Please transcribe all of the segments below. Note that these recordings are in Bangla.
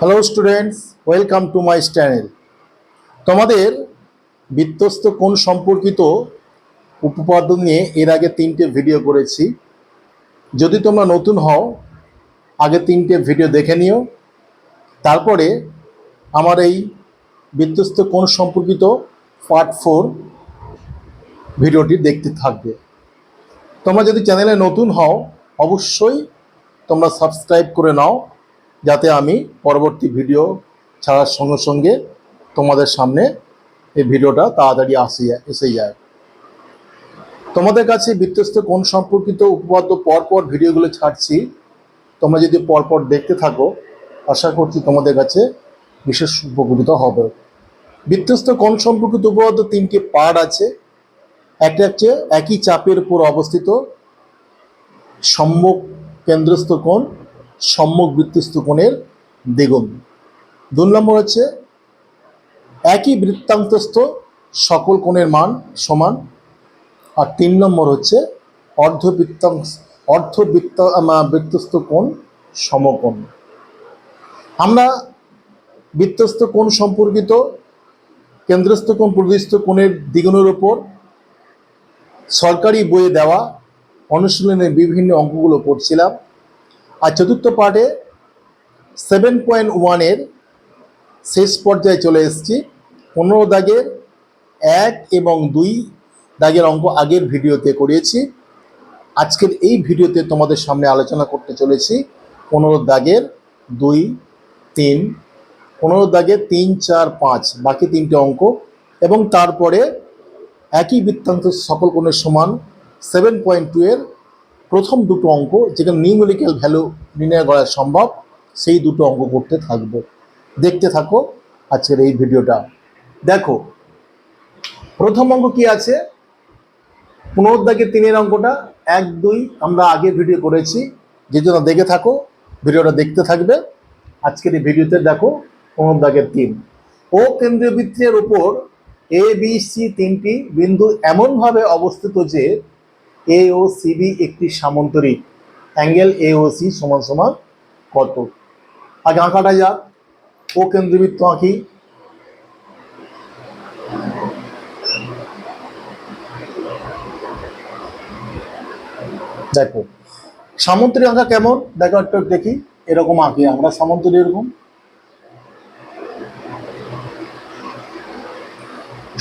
Hello students, welcome to my channel. তোমাদের বৃত্তস্থ কোণ সম্পর্কিত উপপাদ্য নিয়ে এর আগে 3টে ভিডিও করেছি। যদি তোমরা নতুন হও, আগে 3টে ভিডিও দেখে নিও, তারপরে আমার এই বৃত্তস্থ কোণ সম্পর্কিত পার্ট 4 ভিডিওটি দেখতে থাকবে। তোমরা যদি চ্যানেলে নতুন হও, অবশ্যই তোমরা সাবস্ক্রাইব করে নাও, যাতে আমি পরবর্তী ভিডিও ছাড়ার সঙ্গে সঙ্গে তোমাদের সামনে এই ভিডিওটা তাড়াতাড়ি এসে যায়। তোমাদের কাছে বৃত্তস্থ কোণ সম্পর্কিত উপপাদ্য পরপর ভিডিওগুলো ছাড়ছি, তোমরা যদি পরপর দেখতে থাকো, আশা করছি তোমাদের কাছে বিশেষ উপকৃত হবে। বৃত্তস্থ কোণ সম্পর্কিত উপপাদ্য 3টি পার্ট আছে। একটা হচ্ছে একই চাপের উপর অবস্থিত সম্মুখ কেন্দ্রস্থ কোণ সম্মুখ বৃত্তস্থ কোণের দ্বিগুণ। 2 নম্বর হচ্ছে একই বৃত্তান্তস্থ সকল কোণের মান সমান। আর 3 নম্বর হচ্ছে বৃত্তস্থ কোণ সমকোণ। আমরা বৃত্তস্থ কোণ সম্পর্কিত কেন্দ্রস্থ কোণ প্রকৃতিস্থ কোণের দ্বিগুণের ওপর সরকারি বইয়ে দেওয়া অনুশীলনের বিভিন্ন অঙ্কগুলো পড়ছিলাম। আর চতুর্থ পার্টে 7.1 শেষ পর্যায়ে চলে এসেছি। 15 দাগের 1 এবং 2 দাগের অঙ্ক আগের ভিডিওতে করিয়েছি। আজকের এই ভিডিওতে তোমাদের সামনে আলোচনা করতে চলেছি 15 দাগের 2, 3, 15 দাগের 3, 4, 5 বাকি 3টে অঙ্ক, এবং তারপরে একই বৃত্তান্ত সকল কোণের সমান 7.2 এর প্রথম 2টো অঙ্ক, যেখানে নিউমেরিক্যাল ভ্যালু নির্ণয় করা সম্ভব, সেই 2টো অঙ্ক করতে থাকবো। দেখতে থাকো আজকের এই ভিডিওটা। দেখো প্রথম অঙ্ক কি আছে। 15 দাগের 3 অঙ্কটা 1, 2 আমরা আগে ভিডিও করেছি, যে জন্য দেখে থাকো, ভিডিওটা দেখতে থাকবে। আজকের এই ভিডিওতে দেখো 15 দাগের 3। ও কেন্দ্রীয় বৃত্তের উপর এ বি সি 3টি বিন্দু এমনভাবে অবস্থিত যে এ ও সিবি একটি সামান্তরিক। অ্যাঙ্গেল এ ও সি সমান সমান কত? আগে আঁকাটা যাক। ও কেন্দ্রবৃত্ত আঁকি। দেখো সামান্তরিক আঁকা কেমন, দেখো একটু দেখি। এরকম আঁকি আমরা সামান্তরিক। এরকম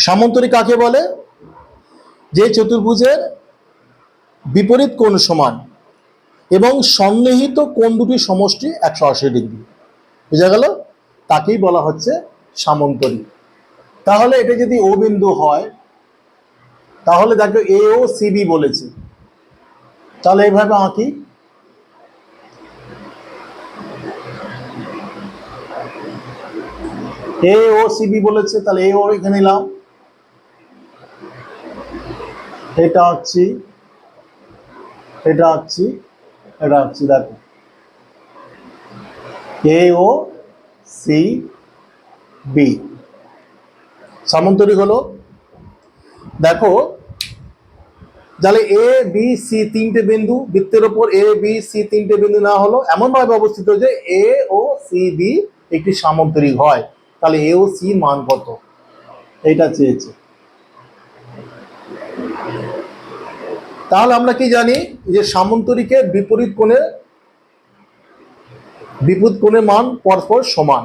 সামান্তরিক কাকে বলে? যে চতুর্ভুজের বিপরীত কোণ সমান এবং সন্নিহিত কোণ দুটির সমষ্টি 180 ডিগ্রি। বোঝা গেল? তাকেই বলা হচ্ছে সামান্তরিক। তাহলে এটা যদি ও বিন্দু হয়, তাহলে দেখো এ ও সিবি বলেছে, তাহলে এইভাবে আঁকি। এ ও সিবি বলেছে, তাহলে এ ও এখানে নিলাম, এটা আঁকছি, এটা আঁকছি, এটা আঁকছি। দেখো এ ও সি বি সামান্তরিক হলো। দেখো তাহলে এ বি সি 3টে বিন্দু বৃত্তের ওপর এ বি সি 3টে বিন্দু না হলো এমন ভাবে অবস্থিত যে এ ও সি বি একটি সামান্তরিক হয়। তাহলে এ ও সি মান কত, এটা চেয়েছে। তাহলে আমরা কি জানি যে সামান্তরিকের বিপরীত কোণের মান পরস্পর সমান।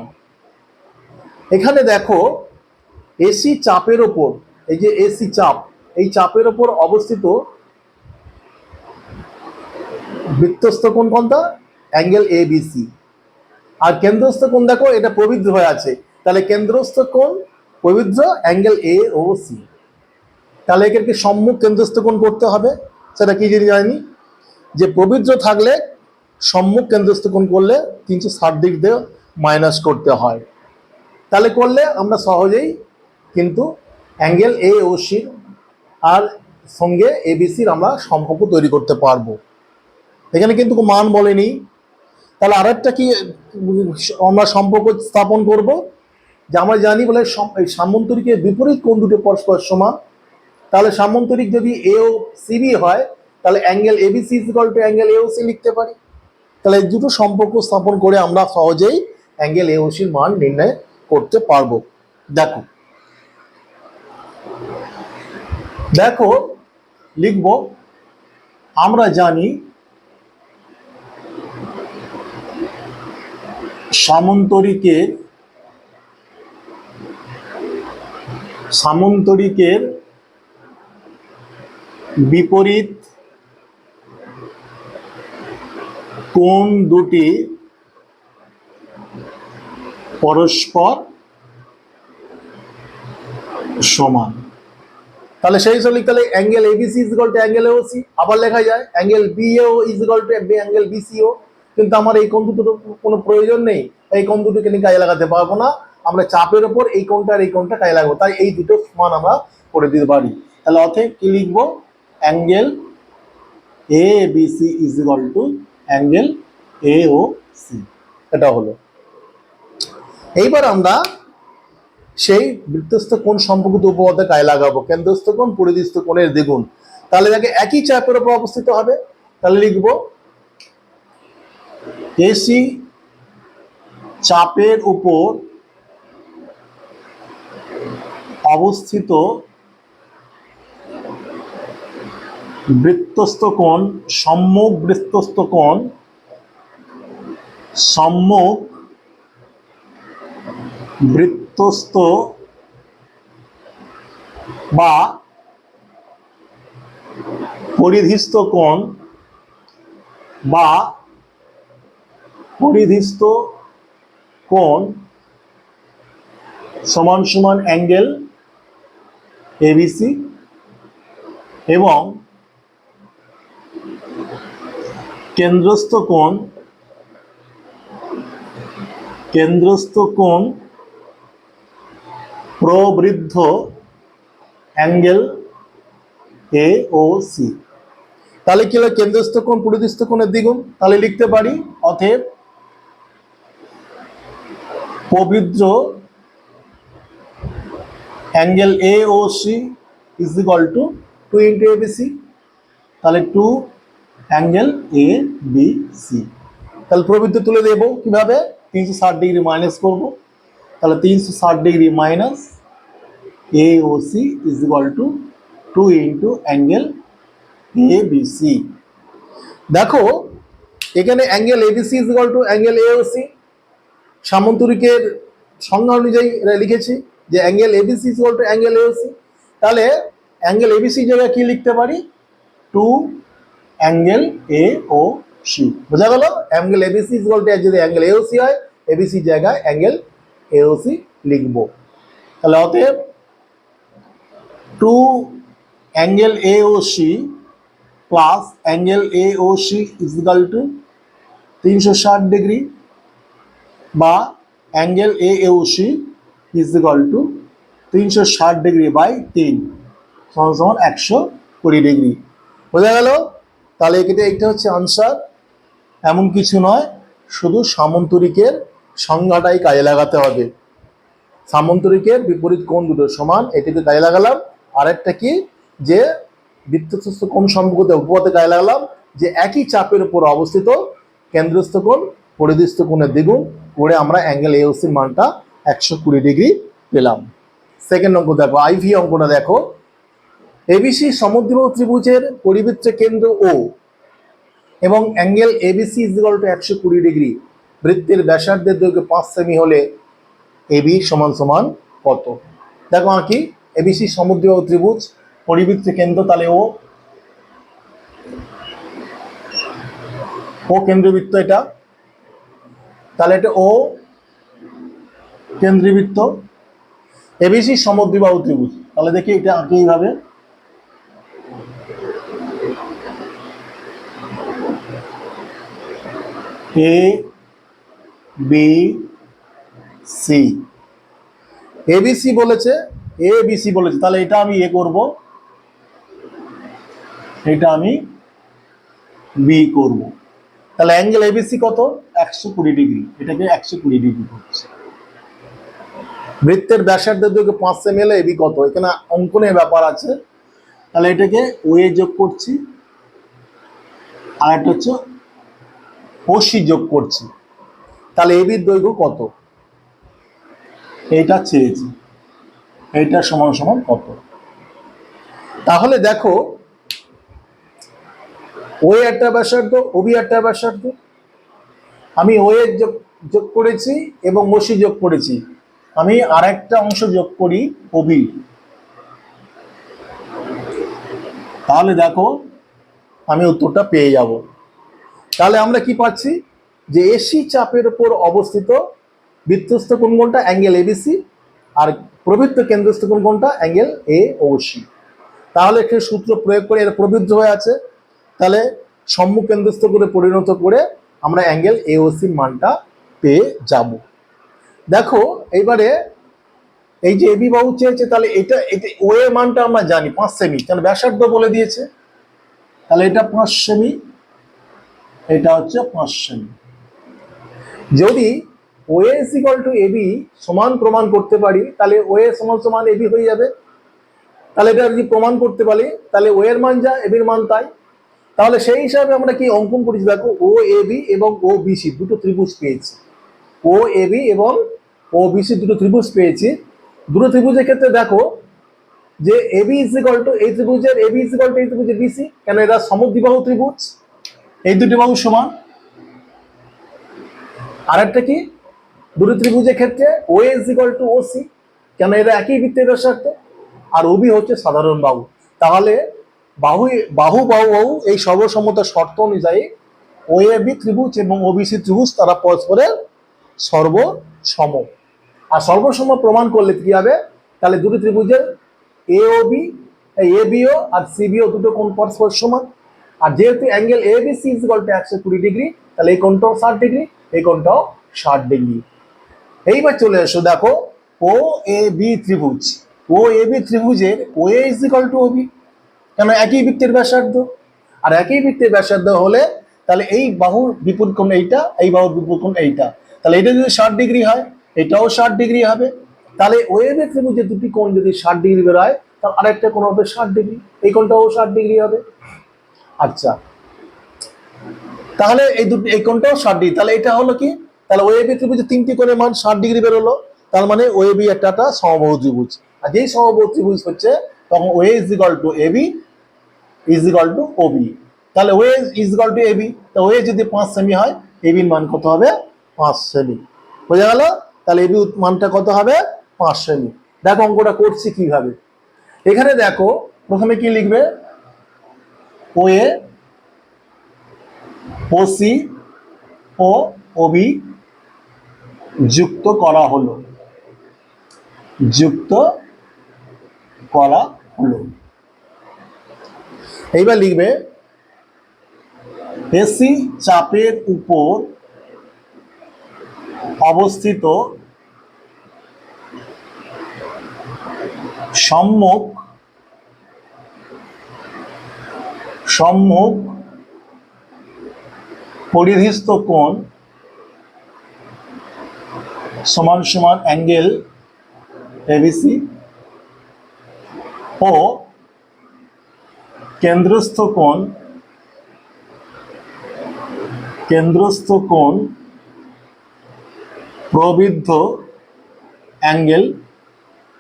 এখানে দেখো এসি চাপের ওপর, এই যে এসি চাপ, এই চাপের ওপর অবস্থিত বৃত্তস্থ কোণ কোনটা? Angle A B C. আর কেন্দ্রস্থ কোণ দেখো এটা প্রবৃদ্ধ হয়ে আছে, তাহলে কেন্দ্রস্থ কোণ প্রবৃদ্ধ অ্যাঙ্গেল এ ও সি। তাহলে একে সম্মুখ কেন্দ্রস্থ কোণ করতে হবে। সেটা কি জানি যে প্রবৃদ্ধ থাকলে সম্মুখ কেন্দ্রস্থ কোণ করলে 360 ডিগ্রি দিয়ে মাইনাস করতে হয়। তাহলে করলে আমরা সহজেই কিন্তু অ্যাঙ্গেল এ ও সি আর সঙ্গে এবিসির আমরা সম্পর্ক তৈরি করতে পারবো। এখানে কিন্তু মান বলেনি। তাহলে আরেকটা কি আমরা সম্পর্ক স্থাপন করব, যে আমরা জানি বলে সামান্তরিকের বিপরীত কোণ দুটো পরস্পর সমান। তাহলে সামান্তরিক যদি এ ও সিবি হয়, তাহলে angle ABC is equal to angle A O C লিখতে পারি। তাহলে এই দুটো সম্পর্ক স্থাপন করে আমরা সহজেই অ্যাঙ্গেল এওসির মান নির্ণয় করতে পারবো। দেখো দেখো লিখব, আমরা জানি সামন্তরিকের বিপরীত কোণ দুটি পরস্পর সমান। তাহলে সেই হিসাবে লিখতে হলে angle ABC is equal to angle AOC, আবার লেখা যায় angle BAO is equal to angle BCO. কিন্তু আমার এই কোণ দুটোর কোনো প্রয়োজন নেই, এই কোণ দুটোকে নিয়ে কাজে লাগাতে পারবো না। আমরা চাপের ওপর এই কোণটা আর এই কোণটা কাজে লাগাবো, তাই এই দুটো সমান আমরা করে দিতে পারি। তাহলে অতএব কি লিখবো, angle A B C is equal to angle A O C. এটা হলো। এইবার আমরা সেই বৃত্তস্থ কোণ সম্পর্কিত উপপাদ্য কাজে লাগাবো, কেন্দ্রস্থ কোণ পরিধিস্থ কোণের দ্বিগুণ। তাহলে দেখে একই চাপের উপর অবস্থিত হবে, তাহলে লিখবো এসি চাপের উপর অবস্থিত বৃত্তস্থ কোণ সম্মুখ বৃত্তস্থ কোণ সম্মুখ বৃত্তস্থ বা পরিধিস্থ কোণ বা পরিধিস্থ কোণ সমান সমান অ্যাঙ্গেল এবিসি এবং কেন্দ্রস্থ কোণ প্রবৃদ্ধ অ্যাঙ্গেল এ ও সি। তাহলে কি হলো, কেন্দ্রস্থ কোণ পরিধিস্থ কোণের দ্বিগুণ। তাহলে লিখতে পারি অতএব প্রবৃদ্ধ angle A O C is equal to 2 into ABC. তাহলে 2 অ্যাঙ্গেল এ বি সি। তাহলে প্রবৃদ্ধ তুলে দেব কিভাবে, 360 ডিগ্রি মাইনাস করবো। তাহলে 360 degree minus A O C is equal to 2 into angle A B C. দেখো এখানে angle ABC is equal to angle AOC সামন্তরিকের সংজ্ঞা অনুযায়ী লিখেছি যে angle ABC is equal to angle AOC. তাহলে অ্যাঙ্গেল এবিসি জায়গায় কি লিখতে পারি, 2 অ্যাঙ্গেল এ ও সি। বোঝা গেল, angle ABC is equal to যদি অ্যাঙ্গেল এওসি হয়, এবিসি জায়গায় অ্যাঙ্গেল এওসি লিখবো। তাহলে অতএব 2 angle AOC plus angle AOC is equal to 360 degree বা angle AOC is equal to 360 degree by 3 সমান সমান 120 ডিগ্রি। বোঝা গেল। তাহলে এক্ষেত্রে এইটা হচ্ছে আনসার, এমন কিছু নয়, শুধু সামন্তরিকের সংজ্ঞাটাই কাজে লাগাতে হবে। সামন্তরিকের বিপরীত কোণ দুটো সমান, এটিকে কাজে লাগালাম। আরেকটা কি, যে বৃত্তস্থ কোণ সম্পর্কিত উপপাদ্যে কাজে লাগালাম যে একই চাপের উপর অবস্থিত কেন্দ্রস্থ কোণ পরিধিস্থ কোণের দ্বিগুণ করে আমরা অ্যাঙ্গেল এওসির মানটা 120 ডিগ্রি পেলাম। সেকেন্ড অঙ্ক দেখো, আইভি অঙ্কটা দেখো। এবিসি সমদ্বিবাহু ত্রিভুজের পরিবৃত্ত কেন্দ্র ও এবং angle ABC is equal to 120 degree. বৃত্তের ব্যাসার্ধের দৈর্ঘ্য 5 সেমি হলে এবি সমান সমান কত? দেখো আঁকি, এবিসি সমদ্বিবাহু ত্রিভুজ পরিবৃত্ত কেন্দ্র, তাহলে ও কেন্দ্রবৃত্ত এটা, তাহলে এটা ও কেন্দ্রবৃত্ত, এবিসি সমদ্বিবাহু ত্রিভুজ। তাহলে দেখি এটা আঁকি এইভাবে, এ বি সি, এবিসি বলেছে, এ বি সি বলেছে, তাহলে এটা আমি এ করব, এটা আমি বি করব। তাহলে অ্যাঙ্গেল এবিসি কত, 120 ডিগ্রি, এটাকে 120 ডিগ্রি করছে। বৃত্তের ব্যাসার্ধের দৈর্ঘ্য 5 সেমি হলে এবি কত, এখানে অঙ্কনের ব্যাপার আছে। তাহলে এটাকে ওয়ে যোগ করছি, আর একটা হচ্ছে ওসি যোগ করছি। তাহলে এবির দৈর্ঘ্য কত, এইটা চেয়েছি, এইটা সমান সমান কত। তাহলে দেখো ও একটা ব্যাসার্ধ, ওবি একটা ব্যাসার্ধ, আমি ও এর যোগ করেছি এবং ওসি যোগ করেছি, আমি আরেকটা অংশ যোগ করি ওবি। তাহলে দেখো আমি উত্তরটা পেয়ে যাব। তাহলে আমরা কি পাচ্ছি যে এসি চাপের উপর অবস্থিত বৃত্তস্থ কোণ কোনটা, অ্যাঙ্গেল এবিসি, আর প্রবৃত্ত কেন্দ্রস্থ কোণ কোনটা, অ্যাঙ্গেল এ ও সি। তাহলে একটি সূত্র প্রয়োগ করে এর প্রবৃদ্ধ হয়ে আছে, তাহলে সম্মুখ কেন্দ্রস্থ করে পরিণত করে আমরা অ্যাঙ্গেল এ ও সির মানটা পেয়ে যাব। দেখো এইবারে এই যে এবি বাহু চেয়েছে, তাহলে এটা ও এর মানটা আমরা জানি 5 সেমি, কারণ ব্যাসার্ধ বলে দিয়েছে, তাহলে এটা 5 সেমি, এটা হচ্ছে 5 সেমি। যদি ও A is equal to AB সমান প্রমাণ করতে পারি, তাহলে ও এ সমান সমান এবি হয়ে যাবে। তাহলে এটা যদি প্রমাণ করতে পারি, তাহলে ও এর মান যা এবির মান তাই। তাহলে সেই হিসাবে আমরা কি অঙ্কন করেছি, দেখো ও এবি এবং ও বিসি দুটো ত্রিভুজ পেয়েছি, ও এবি এবং ও বিসি দুটো ত্রিভুজ পেয়েছি। দুটো ত্রিভুজের ক্ষেত্রে দেখো যে এবি ইজ ইকুয়াল টু এই ত্রিভুজের এবি ইজ ইকুয়াল টু এই ত্রিভুজের বিসি, কেন এরা সমদ্বিবাহু ত্রিভুজ, এই দুটি বাহু সমান। আর একটা কি, দুটো ত্রিভুজের ক্ষেত্রে O is equal to O C, কেন এরা একই বৃত্তের ব্যাসার্ধ, আর ওবি হচ্ছে সাধারণ বাহু। তাহলে বাহু বাহু বাহু বাহু এই সর্বসম্মত শর্ত অনুযায়ী ও এ বি ত্রিভুজ এবং ওবিসি ত্রিভুজ তারা পরস্পরের সর্বসম। আর সর্বসম প্রমাণ করলে কি হবে, তাহলে দুটো ত্রিভুজের এ ও বি, এ বিও আর সিবিও দুটো কোণ পরস্পর সমান। আর যেহেতু angle A B C is equal to 120 degree, তাহলে এই কোণটাও 60 ডিগ্রি, এই কোণটাও 60 ডিগ্রি। এইবার চলে এসো, দেখো ও এ বি ত্রিভুজ, ও এ বি ত্রিভুজের ও A is equal to Obi, কেন একই বৃত্তের ব্যাসার্ধ। আর একই বৃত্তের ব্যাসার্ধ হলে তাহলে এই বাহুর বিপরীত কোণ এইটা, এই বাহুর বিপরীত কোণ এইটা, তাহলে এটা যদি 60 ডিগ্রি হয়, এটাও 60 ডিগ্রি হবে। তাহলে ও এ বি ত্রিভুজের দুটি কোণ যদি 60 ডিগ্রি বের হয়, তাহলে আরেকটা কোণ হবে 60 ডিগ্রি, এই কোণটাও 60 ডিগ্রি হবে। আচ্ছা, তাহলে এই কোণটাও 60 ডিগ্রি, তাহলে এটা হলো কি, তাহলে ও এ বি ত্রিভুজের তিনটি কোণের মান 60 ডিগ্রি বেরোলো, তার মানে ও এ বি একটা সমবাহু ত্রিভুজ। আর যেই সমবাহু ত্রিভুজ হচ্ছে, তখন O A is equal to A B is equal to OB. তাহলে O is equal to AB, তো ও যদি 5 সেমি হয়, এবির মান কত হবে, 5 সেমি। বোঝা গেল? তাহলে এবি মানটা কত হবে, 5 সেমি। দেখো অঙ্কটা করছি কিভাবে। এখানে দেখো প্রথমে কি লিখবে, ও এ, ও সি ও ওবি যুক্ত করা হলো, যুক্ত করা হলো। এইবার লিখবে এসি চাপের উপর অবস্থিত সম্মুখ পরিধিস্থ কোণ সমান সমান অ্যাঙ্গেল এবিসি ও কেন্দ্রস্থ কোণ প্রবৃদ্ধ অ্যাঙ্গেল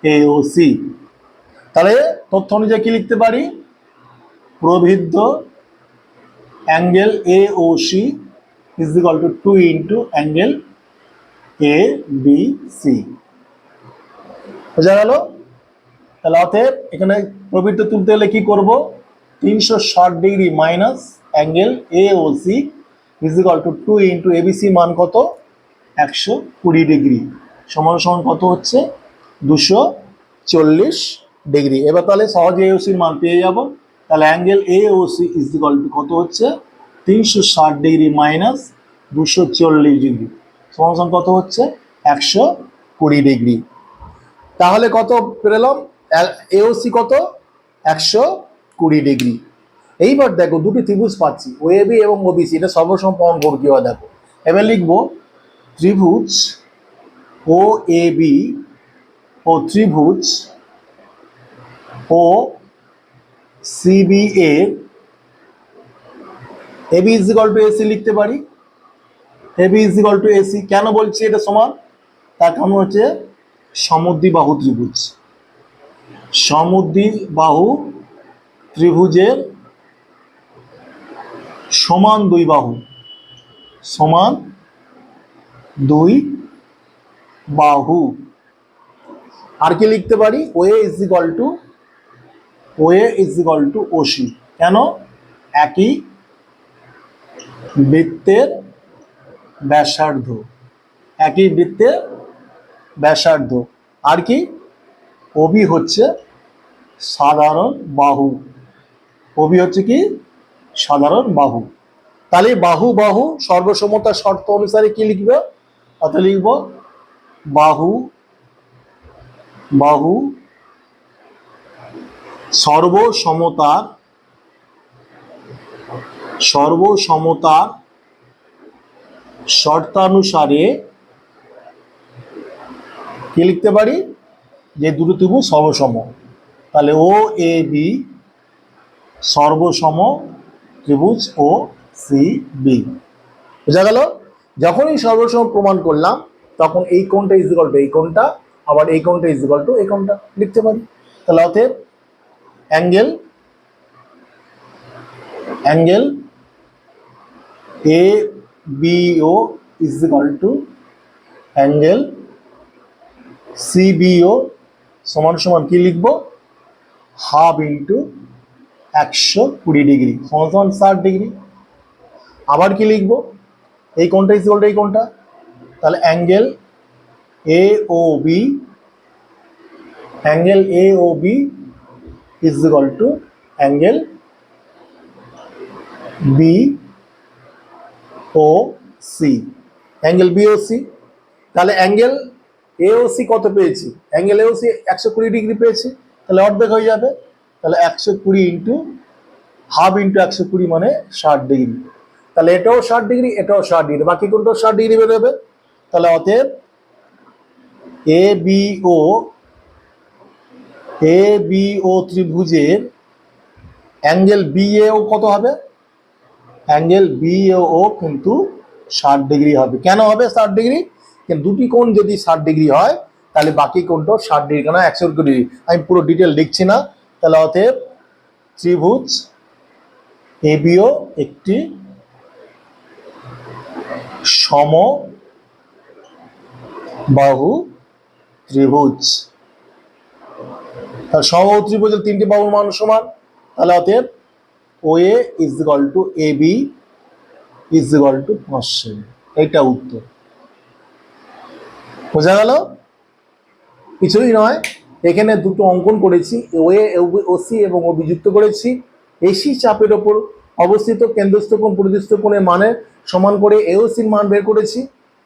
এওসি। তাহলে তথ্য অনুযায়ী কি লিখতে পারি, প্রবৃদ্ধ angle AOC is equal to 2 into angle A B C. বোঝা গেল? তাহলে অতএব এখানে প্রবৃদ্ধ তুলতে হলে কি করব, 360 degree minus angle AOC is equal to 2 into ABC মান কত, 120 ডিগ্রি, সমান সমান কত হচ্ছে, 240 ডিগ্রি। এবার তাহলে সহজে এওসির মান পেয়ে যাব। তাহলে angle AOC is equal two কত হচ্ছে, 360 ডিগ্রি মাইনাস 240 ডিগ্রি, সমান সমান কত হচ্ছে, 120 ডিগ্রি। তাহলে কত পেলাম, এওসি কত, 120 ডিগ্রি। এইবার দেখো দুটি ত্রিভুজ পাচ্ছি, ও এ বি এবং ওবিসি, এটা সর্বসম প্রমাণ করব কিভাবে দেখো। এবার লিখবো ত্রিভুজ ও এ বি ও ত্রিভুজ ও সিবি এর AB is equal to AC লিখতে পারি, AB is equal to AC. কেন বলছি এটা সমান? তার কারণ হচ্ছে সমদ্বিবাহু ত্রিভুজ, সমদ্বিবাহু ত্রিভুজের সমান দুই বাহু, সমান দুই বাহু। আর কি লিখতে পারি? OA is equal two, OA is equal two OC. কেন? একই বৃত্তের ব্যাসার্ধ, একই বৃত্তের ব্যাসার্ধ। আর কি? ওবি হচ্ছে সাধারণ বাহু, ওবি হচ্ছে কি? সাধারণ বাহু। তাহলে বাহু বাহু সর্বসমতার শর্ত অনুসারে কি লিখবে? অর্থাৎ লিখব বাহু বাহু সর্বসমতার, সর্বসমতার শর্তানুসারে কি লিখতে পারি? যে দুটো ত্রিভুজ সর্বসম। তাহলে ও এ বি সর্বসম ত্রিভুজ ও সি বি। বোঝা গেল? যখনই সর্বসম প্রমাণ করলাম তখন এই কোণটা ইজ ইকুয়াল টু এই কোণটা, আবার এই কোণটা ইজ ইকুয়াল টু এই কোণটা লিখতে পারি। তাহলে অতএব angle, angle A B O is equal to angle CBO সমান সমান কি লিখবো? হাফ ইন্টু 120 ডিগ্রি সমান সমান 60 ডিগ্রি। আবার কি লিখবো? এই কোণটা ইজ ইকুয়াল টু এই কোণটা। তাহলে angle A O B, angle A O B is equal to angle B O C, angle B O C. তাহলে অ্যাঙ্গেল এ ও সি কত পেয়েছি? Angle A O C 120 degree পেয়েছি। তাহলে অর্ধেক হয়ে যাবে। তাহলে 120 ইন্টু হাফ ইন্টু 120 মানে 60 ডিগ্রি। তাহলে এটাও 60 ডিগ্রি, এটাও 60 ডিগ্রি, বাকি কোনটাও 60 ডিগ্রি বেরোবে। তাহলে অতএব এ বি ও, এ বি ও ত্রিভুজের অ্যাঙ্গেল বি এ ও কত হবে? অ্যাঙ্গেল বি এ ও কিন্তু 60 ডিগ্রি হবে। কেন হবে 60 ডিগ্রি? দুটি কোণ যদি 60 ডিগ্রি হয় তাহলে বাকি কোণটাও 60 ডিগ্রি, কেন 120 ডিগ্রি। আমি পুরো ডিটেল লিখছি না। তাহলে অতএব ত্রিভুজ এবিও একটি সমবাহু ত্রিভুজ। তাহলে সমবাহু ত্রিভুজের তিনটি বাহুর মান সমান। তাহলে অতএব OA is equal to A B is equal to 5 সেমি। এইটা উত্তর। বোঝা গেল? কিছুই নয়, এখানে দুটো অঙ্কন করেছি, ওএ ওসি এবং ওবি যুক্ত করেছি। এসি চাপের ওপর অবস্থিত কেন্দ্রস্থ কোণ পরিদৃষ্ট কোণের মানের সমান করে এওসির মান বের করেছি।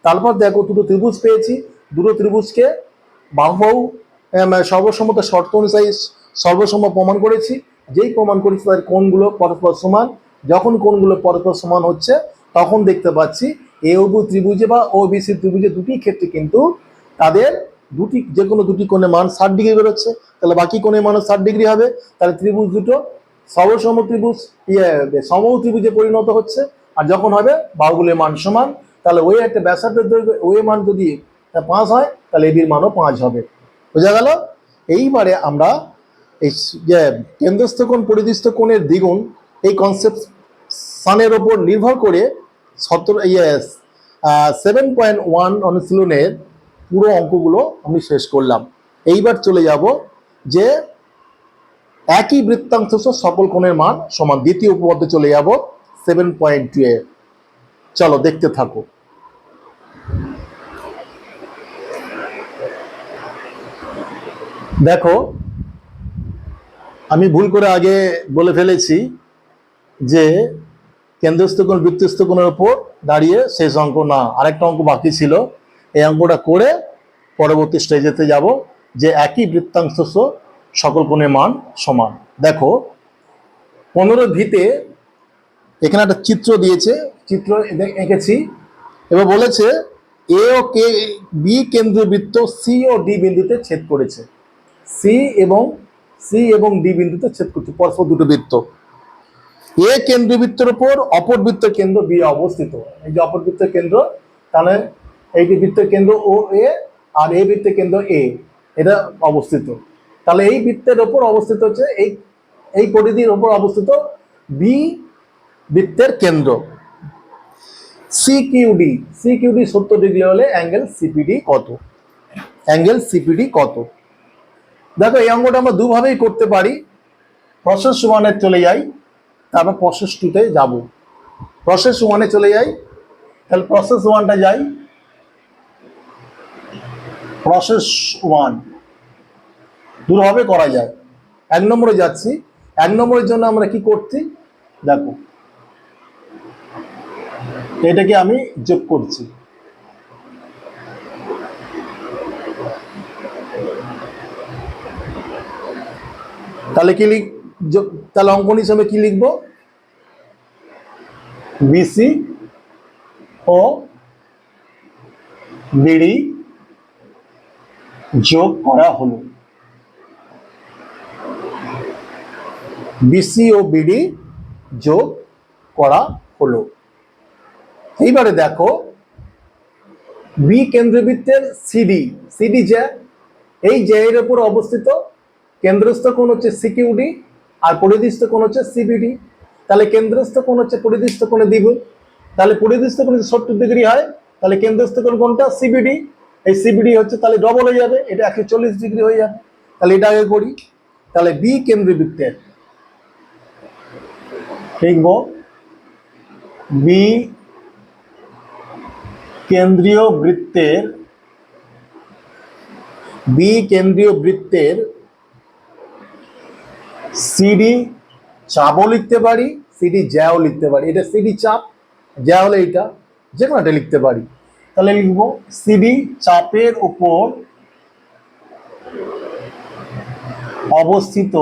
তারপর দেখো দুটো ত্রিভুজ পেয়েছি, দুটো ত্রিভুজকে বাহু সর্বসমতার শর্ত অনুযায়ী সর্বসম প্রমাণ করেছি। যেই প্রমাণ করেছি তাদের কোণগুলো পরস্পর সমান। যখন কোণগুলো পরস্পর সমান হচ্ছে তখন দেখতে পাচ্ছি এ ও বি ত্রিভুজে বা ও বি সি ত্রিভুজে দুটি ক্ষেত্রে কিন্তু তাদের দুটি যে কোনো দুটি কোণের মান 60 ডিগ্রি বেরোচ্ছে। তাহলে বাকি কোণের মানও 60 ডিগ্রি হবে। তাহলে ত্রিভুজ দুটো সর্বসম ত্রিভুজ সমবাহু ত্রিভুজে পরিণত হচ্ছে। আর যখন হবে বাহুগুলোর মান সমান, তাহলে ওই একটা ব্যাসার্ধের দৈর্ঘ্য ওই মান যদি 5 হয় তাহলে এবির মানও 5 হবে। বোঝা গেল? এইবারে আমরা এই যে কেন্দ্রস্থ কোণ পরিদৃষ্ট কোণের দ্বিগুণ এই কনসেপ্ট সানের ওপর নির্ভর করে 7.1 অনুশীলনের পুরো অঙ্কগুলো আমি শেষ করলাম। এইবার চলে যাব যে একই বৃত্তাংশ সকল কোণের মান সমান, দ্বিতীয় উপপাদ্যে চলে যাব 7.2 এ। চলো দেখতে থাকো। দেখো, আমি ভুল করে আগে বলে ফেলেছি যে কেন্দ্রস্থ কোণ বৃত্তস্থ কোণের উপর দাঁড়িয়ে শেষ অঙ্ক না, আরেকটা অঙ্ক বাকি ছিল। এই অঙ্কটা করে পরবর্তী স্টেজেতে যাব যে একই বৃত্তাংশ সকল কোণের মান সমান। দেখো 15 ভিতে এখানে একটা চিত্র দিয়েছে, চিত্র এঁকেছি। এবার বলেছে এ ও কে বি কেন্দ্রীয় বৃত্ত সি ও ডি বিন্দুতে ছেদ করেছে। সি এবং ডি বিন্দুতে ছেদ করছে পরস্পর দুটো বৃত্ত। এ কেন্দ্রবৃত্তের উপর অপর বৃত্তের কেন্দ্র বি অবস্থিত। এই যে অপর বৃত্তের কেন্দ্র, তাহলে এইটি বৃত্তের কেন্দ্র ও এ, আর এই বৃত্তের কেন্দ্র এ, এটা অবস্থিত। তাহলে এই বৃত্তের উপর অবস্থিত হচ্ছে এই পরিধির উপর অবস্থিত বি বৃত্তের কেন্দ্র। সিকিউডি 70 ডিগ্রি হলে অ্যাঙ্গেল সিপিডি কত? অ্যাঙ্গেল সিপিডি কত? দেখো এই অঙ্কটা আমরা দুভাবেই করতে পারি। প্রসেস ওয়ানে চলে যাই, তারপর প্রসেস টুতে যাব। প্রসেস ওয়ানে চলে যাই, তাহলে প্রসেস ওয়ানটা যাই। প্রসেস ওয়ান দুভাবে করা যায়। 1 নম্বরে যাচ্ছি। 1 নম্বরের জন্য আমরা কি করছি দেখো, এটাকে আমি যোগ করছি। তাহলে কি তাহলে অঙ্কন হিসাবে কি লিখবো? বিসি ও বিডি যোগ করা হলো। বিসি ও বিডি যোগ করা হলো। এইবারে দেখো বি কেন্দ্রবৃত্তের সিডি জ্যা, এই জ্যায়ের উপর অবস্থিত কেন্দ্রস্থ কোণ হচ্ছে সিকিউডি আর পরিধিস্থ কোণ হচ্ছে সিবিডি। তাহলে কেন্দ্রস্থ কোণ হচ্ছে পরিধিস্থ কোণে দ্বিগুণ। তাহলে পরিধিস্থ কোণ 70 ডিগ্রি হয়, তাহলে কেন্দ্রস্থ কোণ কোনটা? সিবিডি। এই সিবিডি হচ্ছে তাহলে ডবল হয়ে যাবে, এটা 140 ডিগ্রি হয়ে যাবে। তাহলে এটা আগে করি। তাহলে বি কেন্দ্রবৃত্তের লিখব বি কেন্দ্রীয় বৃত্তের সিডি চাপও লিখতে পারি, সিডি জ্যাও লিখতে পারি। এটা সিডি চাপ, জ্যা হলে এটা, যে কোনোটা লিখতে পারি। তাহলে লিখবো সিডি চাপের উপর অবস্থিত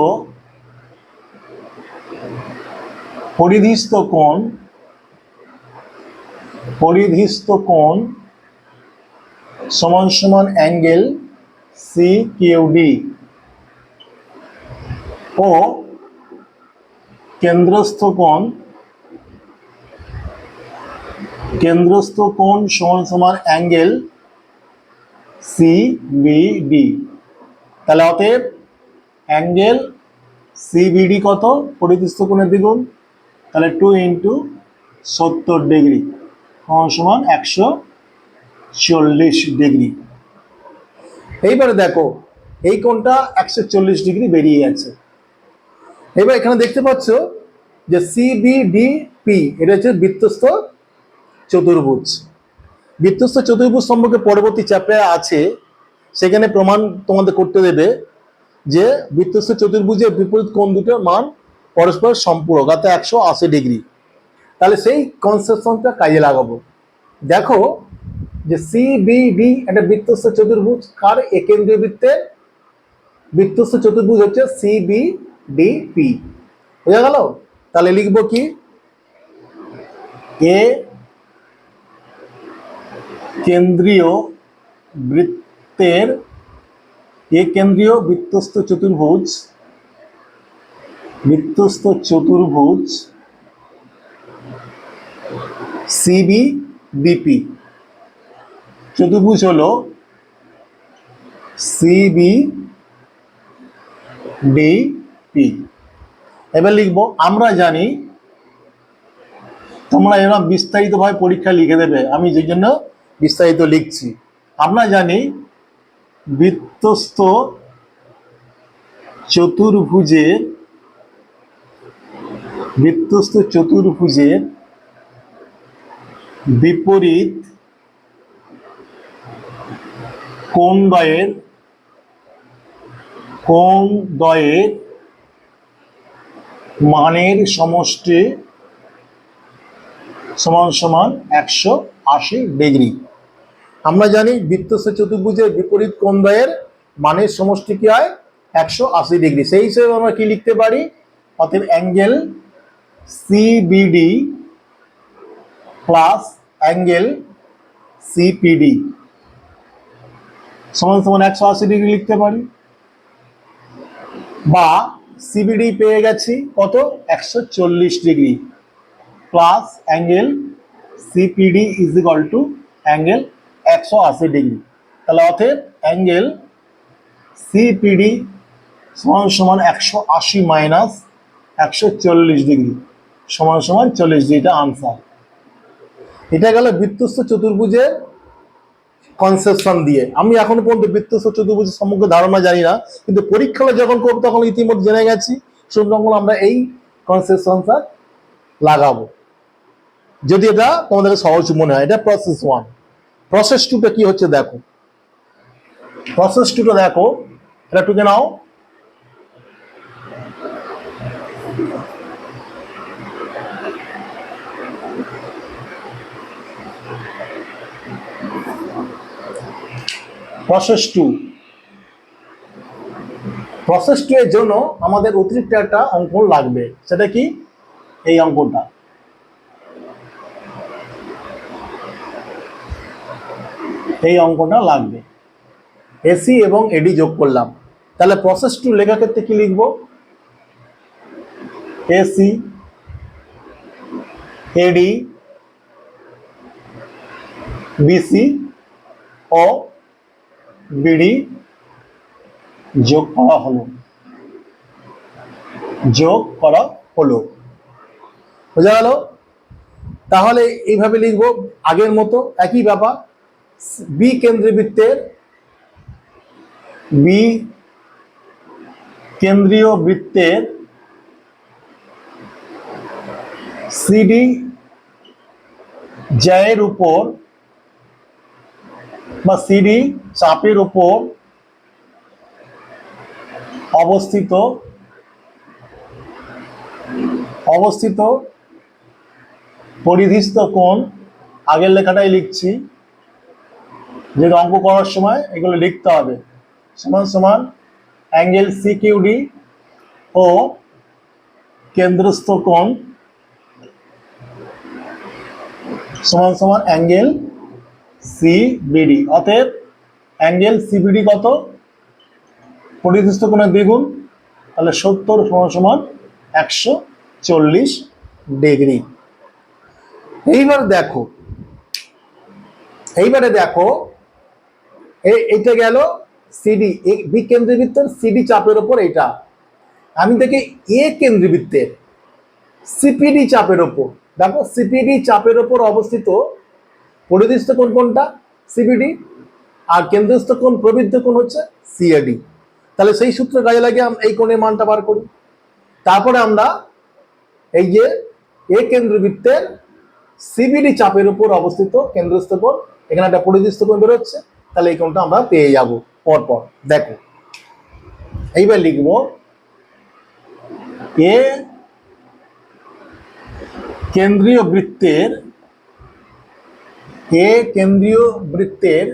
পরিধিস্থ কোণ সমান সমান অ্যাঙ্গেল সিকিউডি ও কেন্দ্রস্থ কোণ সমান সমান অ্যাঙ্গেল সিবিডি। তাহলে অতএব অ্যাঙ্গেল সিবিডি কত? পরিধিস্থ কোণের দ্বিগুণ, তাহলে 2 × 70 ডিগ্রি সমান 140 ডিগ্রি। এইবারে দেখো এই কোণটা 140 ডিগ্রি বেরিয়ে গেছে। এবার এখানে দেখতে পাচ্ছ যে সিবিডিপি এটা হচ্ছে বৃত্তস্থ চতুর্ভুজ। বৃত্তস্থ চতুর্ভুজ সম্পর্কে পরবর্তী চ্যাপ্টারে আছে, সেখানে প্রমাণ তোমাদের করতে দেবে যে বৃত্তস্থ চতুর্ভুজের বিপরীত কোণ দুটোর মান পরস্পর সম্পূরক, অর্থাৎ 180 ডিগ্রি। তাহলে সেই কনসেপশনটা কাজে লাগাবো। দেখো যে সিবিডি একটা বৃত্তস্থ চতুর্ভুজ, কার? এ কেন্দ্রীয় বৃত্তের বৃত্তস্থ চতুর্ভুজ হচ্ছে সিবিডিপি। বোঝা গেল? তাহলে লিখবো কি? এ কেন্দ্রীয় বৃত্তস্থ চতুর্ভুজ সিবিডিপি। চতুর্ভুজ হলো সিবিডিপি। এবার লিখবো, আমরা জানি, তোমরা এরকম বিস্তারিতভাবে পরীক্ষা লিখে দেবে, আমি যে জন্য বিস্তারিত লিখছি। আমরা জানি বৃত্তস্থ চতুর্ভুজের বিপরীত কোণদ্বয়ের মানের সমষ্টি সমান সমান 180 ডিগ্রি। আমরা জানি বৃত্তস্থ চতুর্ভুজের বিপরীত কোণদ্বয়ের মানের সমষ্টি কি হয়? 180 ডিগ্রি। সেই হিসেবে আমরা কি লিখতে পারি? অতএব angle CBD plus angle CPD সমান সমান 180 ডিগ্রি লিখতে পারি। বা সিবিডি পেয়ে গেছি কত 140 degree plus angle CPD is equal to angle 180 degree. তাহলে অতএব অ্যাঙ্গেল সিপিডি সমান সমান 180 মাইনাস 140 ডিগ্রি সমান সমান 40 ডিগ্রি আনসার। এটা গেল বৃত্তস্থ চতুর্ভুজের কনসেপশন দিয়ে। আমি এখনো পর্যন্ত বৃত্তস্থ চতুর্ভুজের সম্পর্কে ধারণা জানি না, কিন্তু পরীক্ষায় যখন করবো তখন ইতিমধ্যে জেনে গেছি, সুতরাং আমরা এই কনসেপশনটা লাগাবো যদি এটা তোমাদের সহজ মনে হয়। এটা প্রসেস 1। প্রসেস 2টা কি হচ্ছে দেখো। প্রসেস 2টা দেখো, এটা টুকে নাও। প্রসেস 2 এর জন্য আমাদের অতিরিক্ত একটা অঙ্ক লাগবে। সেটা কি? এই অঙ্কটা। এই অঙ্কটা লাগবে। এসি এবং এডি যোগ করলাম। তাহলে প্রসেস 2 লেখার ক্ষেত্রে কি লিখবো? এসি এডি বিসি ও বিডি যোগ করা হলো। বোঝা গেল? তাহলে এইভাবে লিখবো আগের মতো একই ব্যাপার। বি কেন্দ্রীয় বৃত্তের সিডি জ্যায়ের উপর বা সিডি চাপের উপর অবস্থিত পরিধিস্থ কোণ, আগের লেখাটাই লিখছি, যে অঙ্ক করার সময় এগুলো লিখতে হবে, সমান সমান অ্যাঙ্গেল সিকিউডি ও কেন্দ্রস্থ কোণ সমান সমান অ্যাঙ্গেল সিবিডি। অতএব অ্যাঙ্গেল সিবিডি কত? পরিধিস্থ কোণের দ্বিগুণ, তাহলে 70 সমান সমান 140 ডিগ্রি। এইবারে দেখো এইটা গেল সিডি, বি কেন্দ্রবৃত্তের সিডি চাপের উপর এইটা। আমি দেখি এ কেন্দ্রবৃত্তের সিপিডি চাপের উপর, দেখো সিপিডি চাপের উপর অবস্থিত পরিধিস্থ কোণ কোনটা? সিবিডি। আর কেন্দ্রস্থ কোণ প্রবৃদ্ধ কোণ হচ্ছে সিএডি। তাহলে সেই সূত্র কাজে লাগিয়ে এই কোণের মানটা বার করি। তারপরে আমরা এই যে এ কেন্দ্রবৃত্তের সিবিডি চাপের উপর অবস্থিত কেন্দ্রস্থ কোণ, এখানে একটা পরিধিস্থ কোণ বেরোচ্ছে, তাহলে এই কোণটা আমরা পেয়ে যাব পরপর। দেখো এইবার লিখব এ কেন্দ্রীয় বৃত্তের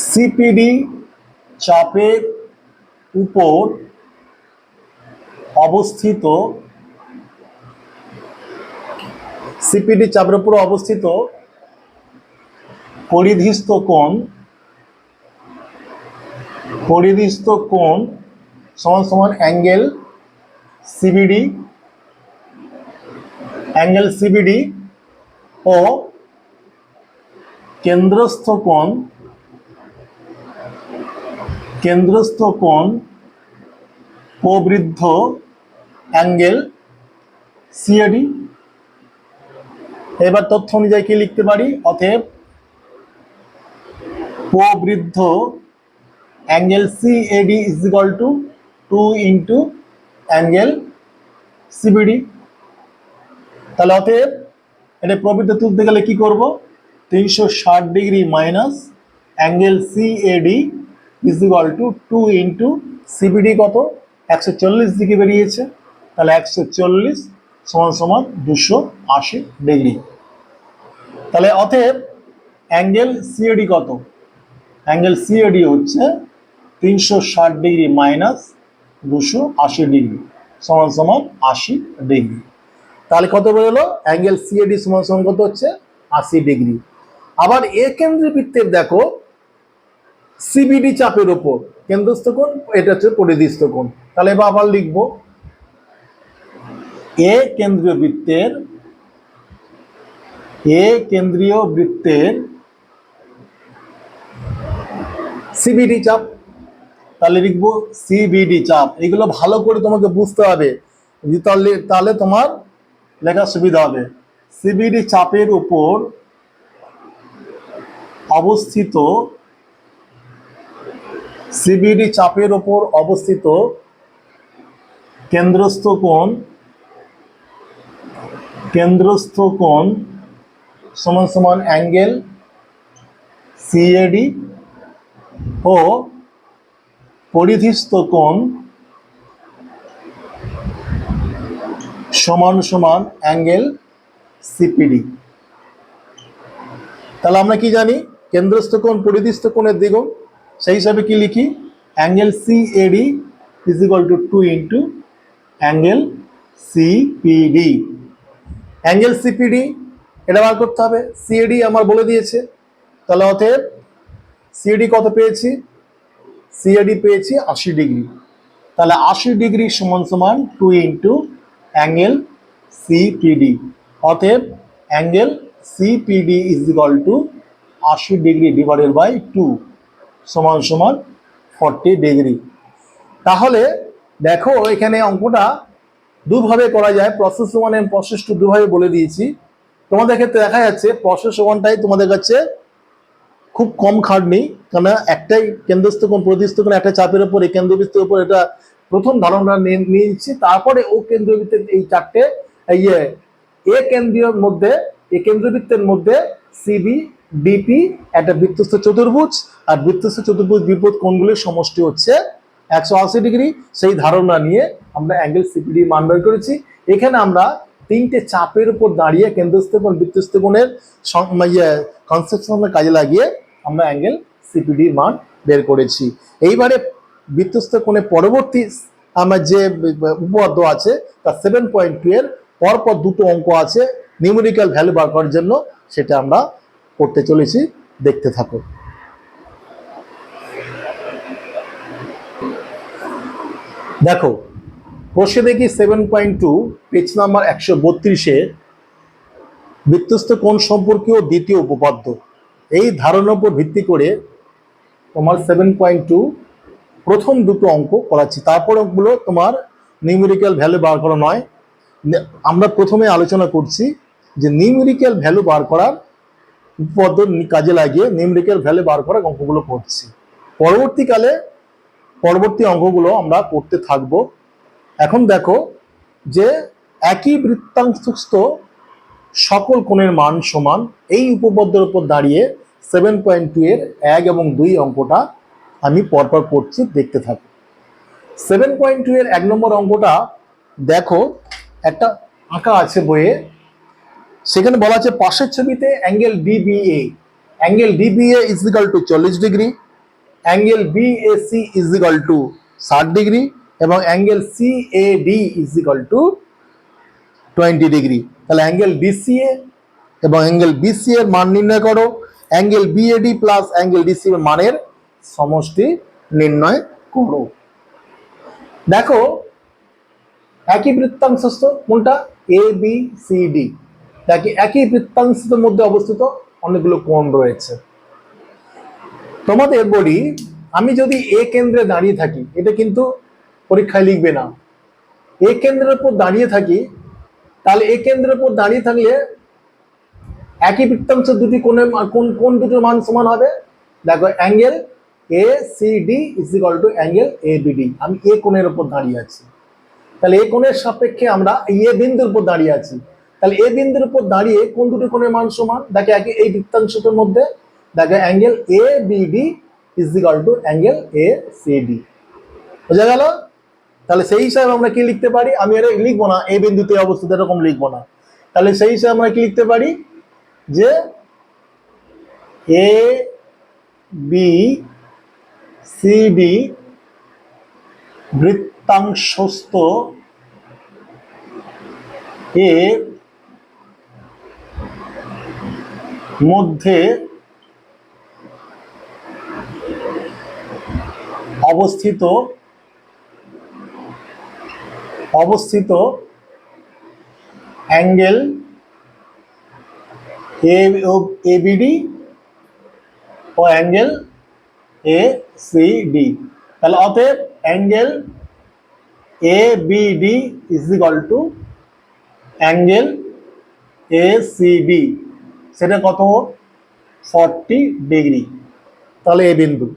সিপিডি চাপের উপর অবস্থিত পরিধিস্থ কোণ সমান সমান অ্যাঙ্গেল সিবিডি ও কেন্দ্রস্থ কোণ প্রবৃদ্ধ অ্যাঙ্গেল সিএডি। এবার তথ্য অনুযায়ী কি লিখতে পারি? অতএব প্রবৃদ্ধ angle CAD is equal to 2 into angle CBD. তাহলে অতএব এটা প্রবৃদ্ধ তুলতে গেলে কি করব? 360 degree minus angle CAD is equal to 2 into CBD কত? 140 ডিগ্রি বেরিয়েছে, তাহলে 140 সমান সমান 280 ডিগ্রি। তাহলে অতএব অ্যাঙ্গেল সিএডি কত? অ্যাঙ্গেল সিএডি হচ্ছে 360 ডিগ্রি মাইনাস 280 ডিগ্রি সমান সমান 80 ডিগ্রি। তাহলে কত বেরোলো? অ্যাঙ্গেল সিএডি সমান সমান কত হচ্ছে? 80 ডিগ্রি। আবার এ কেন্দ্রবৃত্তের দেখো সিবিডি চাপের উপর কেন্দ্রস্থ কোণ, এটা হচ্ছে পরিধিস্থ কোণ, তাহলে এবার আবার লিখব এ কেন্দ্রীয় বৃত্তের সিবিডি চাপ। তাহলে লিখবো সিবিডি চাপ। এগুলো ভালো করে তোমাকে বুঝতে হবে, তাহলে তোমার লেখার সুবিধা হবে। সিবিডি চাপের উপর অবস্থিত কেন্দ্রস্থ কোণ সমান সমান অ্যাঙ্গেল সিএডি ও পরিধিস্থ কোণ সমান সমান অ্যাঙ্গেল সিপিডি। তাহলে আমরা কি জানি, কেন্দ্রস্থ কোণ পরিধিস্থ কোণের দ্বিগুণ, সেই হিসাবে কি লিখি, angle CAD is equal to 2 into angle CPD. Angle CPD এটা বার করতে হবে, সিএডি আমার বলে দিয়েছে। তাহলে অতএব সিএডি কত পেয়েছি, সিএডি পেয়েছি 80 ডিগ্রি। তাহলে 80 ডিগ্রি সমান সমান 2 ইন্টু অ্যাঙ্গেল সিপিডি। অতএব angle CPD is equal to 80 degree divided by 2 সমান সমান 40 ডিগ্রি। তাহলে দেখো এখানে অঙ্কটা দুভাবে করা যায়, প্রসেস 1 এবং প্রসেস 2 দুভাবে বলে দিয়েছি। তোমাদের ক্ষেত্রে দেখা যাচ্ছে প্রসেস 1টাই তোমাদের কাছে খুব কম খাটনি, কারণ একটাই কেন্দ্রস্থ কোণ পরিধিস্থ কোণ একটা চাপের উপর এই কেন্দ্রবৃত্তের উপর এটা প্রথম ধারণা নিয়ে নিচ্ছি। তারপরে ও কেন্দ্রবৃত্তের এই চারটে কেন্দ্রবৃত্তের মধ্যে সিবি ডিপি একটা বৃত্তস্থ চতুর্ভুজ, আর বৃত্তস্থ চতুর্ভুজ বিপরীত কোণগুলির সমষ্টি হচ্ছে 180 ডিগ্রি। সেই ধারণা নিয়ে আমরা অ্যাঙ্গেল সিপিডি মান বের করেছি। এখানে আমরা তিনটে চাপের উপর দাঁড়িয়ে কেন্দ্রস্থ কোণ বৃত্তস্থ কোণের কনসেপশন কাজে লাগিয়ে আমরা অ্যাঙ্গেল সিপিডি মান বের করেছি। এইবারে বৃত্তস্থ কোণে পরবর্তী আমার যে উপপাদ্য আছে তার 7.2 এর পরপর দুটো অঙ্ক আছে নিউমেরিক্যাল ভ্যালু বার করার জন্য, সেটা আমরা করতে চলেছি, দেখতে থাকো। দেখো প্রশ্নে দেখি 7.2 পেজ নাম্বার 132-এ বৃত্তস্থ কোণ সম্পর্কীয় দ্বিতীয় উপপাদ্য। এই ধারণার উপর ভিত্তি করে তোমার 7.2 প্রথম দুটো অঙ্ক করাচ্ছি, তারপর অঙ্কগুলো তোমার নিউমেরিক্যাল ভ্যালু বার করা নয়। আমরা প্রথমে আলোচনা করছি যে নিউমেরিক্যাল ভ্যালু বার করার উপপাদ্য কাজে লাগিয়ে নিউমেরিক্যাল ভ্যালু বার করার অঙ্কগুলো করছি। পরবর্তী অঙ্কগুলো আমরা করতে থাকব। এখন দেখো যে একই বৃত্তাংশস্থ সকল কোণের মান সমান, এই উপপাদ্যের উপর দাঁড়িয়ে 7.2 এর 1 এবং 2 অঙ্কটা আমি পরপর করছি, দেখতে থাকো। 7.2 এর 1 নম্বর অঙ্কটা দেখো, একটা আঁকা আছে বইয়ে, সেখানে বলা আছে পাশের ছবিতে angle DBA is equal to 40 degree, angle BAC is equal to 60 degree এবং angle CAD is equal to 20 degree. তাহলে অ্যাঙ্গেল ডিসিএ এবং অ্যাঙ্গেল বিসি এর মান নির্ণয় করো। Angle BAD plus angle DC এর মানের সমষ্টি নির্ণয় করো। দেখো একই বৃত্তাংশস্থ কোনটা, এ বি সি ডি, দেখি একই বৃত্তাংশের মধ্যে অবস্থিত অনেকগুলো কোণ রয়েছে। তোমাদের বলি, আমি যদি এ কেন্দ্রে দাঁড়িয়ে থাকি, এটা কিন্তু পরীক্ষায় লিখবে না, এ কেন্দ্রের উপর দাঁড়িয়ে থাকি, তাহলে এ কেন্দ্রের উপর দাঁড়িয়ে থাকলে একই বৃত্তাংশের দুটি কোণ দুটোর মান সমান হবে। দেখো angle A C D is equal to angle A BD. আমি এ কোণের উপর দাঁড়িয়ে আছি, তাহলে এ কোণের সাপেক্ষে আমরা এ বিন্দুর উপর দাঁড়িয়ে আছি, তাহলে এ বিন্দুর উপর দাঁড়িয়ে কোন দুটো কোণের মান সমান, দেখো এই বৃত্তাংশটার মধ্যে দেখো angle A BD is equal to angle A C D. বোঝা গেল? তাহলে সেই হিসাবে আমরা কি লিখতে পারি, আমি এটা লিখবো না এই বিন্দুতে অবস্থিত এরকম লিখবো না, তাহলে সেই হিসাবে আমরা কি লিখতে পারি যে এ বি সি ডি বৃত্তাংশস্থ এর মধ্যে অবস্থিত অবস্থিত অ্যাঙ্গেল এবিডি ও অ্যাঙ্গেল এসিডি। তাহলে অতএব angle ABD is equal to angle ACD, সেটা কত? 40 ডিগ্রি। তাহলে এ বিন্দু।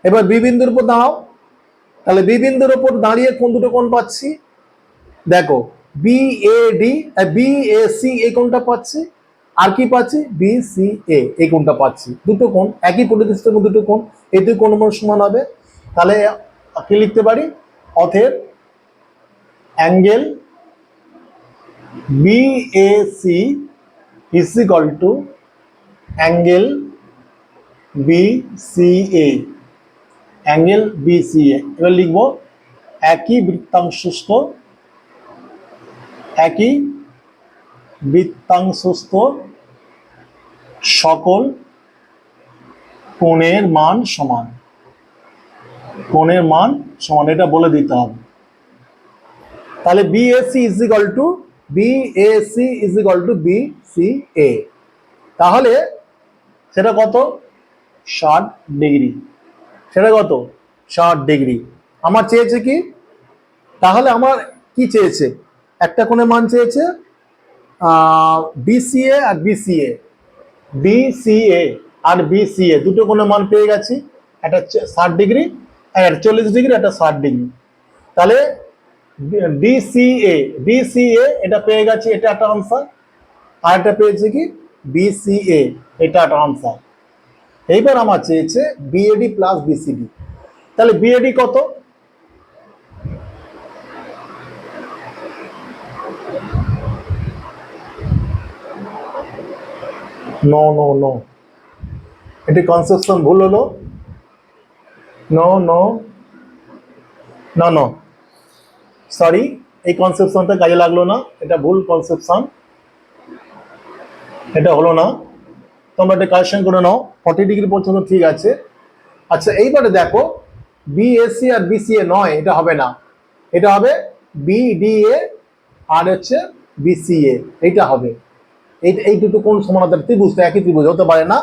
এবার বি বিন্দুর উপর দাঁড়াও। তাহলে বি বিন্দুর উপর দাঁড়িয়ে কোন দুটো কোণ পাচ্ছি? দেখো, বিএডি বিএসি এই কোণটা পাচ্ছি, আর কি পাচ্ছি? বিসিএ এই কোণটা পাচ্ছি। দুটো কোণ একই পরিধিস্থ দুটো কোণ, এই দুই কোণ সমান হবে। তাহলে কি লিখতে পারি? অতএব angle BAC is equal to angle BCA, angle BCA. এবার লিখব একই বৃত্তাংশস্থ সকল কোণের মান সমান, কোণের মান সমান, এটা বলে দিতে হবে। তাহলে BAC is equal two BCA, তাহলে সেটা কত? 60 ডিগ্রি। সেটা কত? 60 ডিগ্রি। আমার চেয়েছে কি? তাহলে আমার কি চেয়েছে? একটা কোণের মান চেয়েছে বিসিএ আর বিসিএ, দুটো কোণের মান পেয়ে গেছি। একটা 60 ডিগ্রি, একটা 40 ডিগ্রি, একটা 60 ডিগ্রি। তাহলে ডিসিএ এটা পেয়ে গেছি, এটা একটা আনসার। আর একটা পেয়েছি কি? বিসিএ, এটা একটা আনসার। এইবার আমার চেয়েছে বিএডি প্লাস বিসিডি। তাহলে বিএডি কত? নো নো নো, এটি কনসেপশন ভুল হলো। No no no no, sorry, এই কনসেপশনটা কাজে লাগলো না, এটা ভুল কনসেপশন, এটা হলো না। তোমরা এটা কারেকশন করে নাও। 40 ডিগ্রি পর্যন্ত ঠিক আছে। আচ্ছা, এইবারে দেখো, বিএসসি আর বিসিএ নয়, এটা হবে না, এটা হবে বিডিএ আর হচ্ছে বিসিএ, এইটা হবে। এই দুটো কোণ সমান্তরাল ত্রিভুজ, একই ত্রিভুজ হতে পারে না।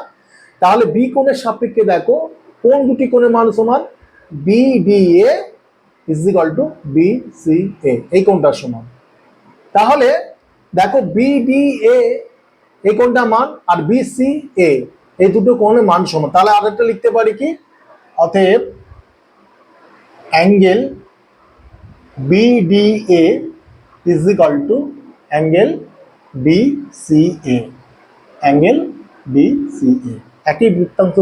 তাহলে বি কোণের সাপেক্ষে দেখো কোন দুটি কোণের মান সমান? BDA is equal two BCA, এই কোণটার সমান। তাহলে দেখো বিডিএ এই কোণটা মান আর বিসিএ এই দুটো কোণের মান সমান। তাহলে আরেকটা লিখতে পারি কি? অতএব angle BDA is equal to angle BCA, angle BCA, একই বৃত্তাংশ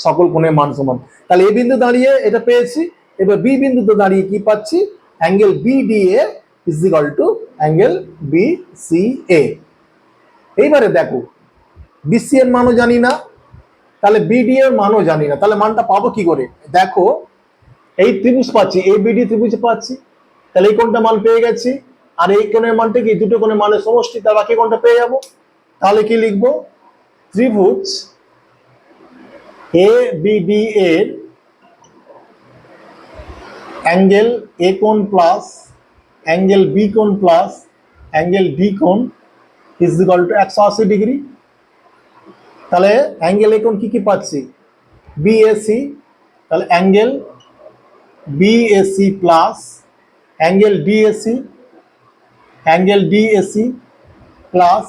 সকল কোণের মান সমান। তাহলে এ বিন্দু দাঁড়িয়ে এটা পেয়েছি। এবার বি বিন্দুতে দাঁড়িয়ে কি পাচ্ছি? Angle BDA is equal to angle BCA. এইবারে দেখো, বিসি এর মানও জানি না, তাহলে বিডি এর মানও জানি না, তাহলে মানটা পাবো কি করে? দেখো, এই ত্রিভুজ পাচ্ছি, এ বিডি ত্রিভুজ পাচ্ছি, তাহলে এই কোণটা মান পেয়ে গেছি। আর এই কোণের মানটা কি? দুটো কোণের মানের সমষ্টি, তার বাকি কোণটা পেয়ে যাবো। তাহলে কি লিখবো? ত্রিভুজ এ বিডি এর অ্যাঙ্গেল এ কোণ প্লাস অ্যাঙ্গেল বি কোণ প্লাস অ্যাঙ্গেল ডি কোণ ইজ ইকুয়াল টু 180 ডিগ্রি। তাহলে অ্যাঙ্গেল এ কোণ কি কি পাচ্ছি? বিএসি, তাহলে angle BAC plus angle DAC, angle DAC plus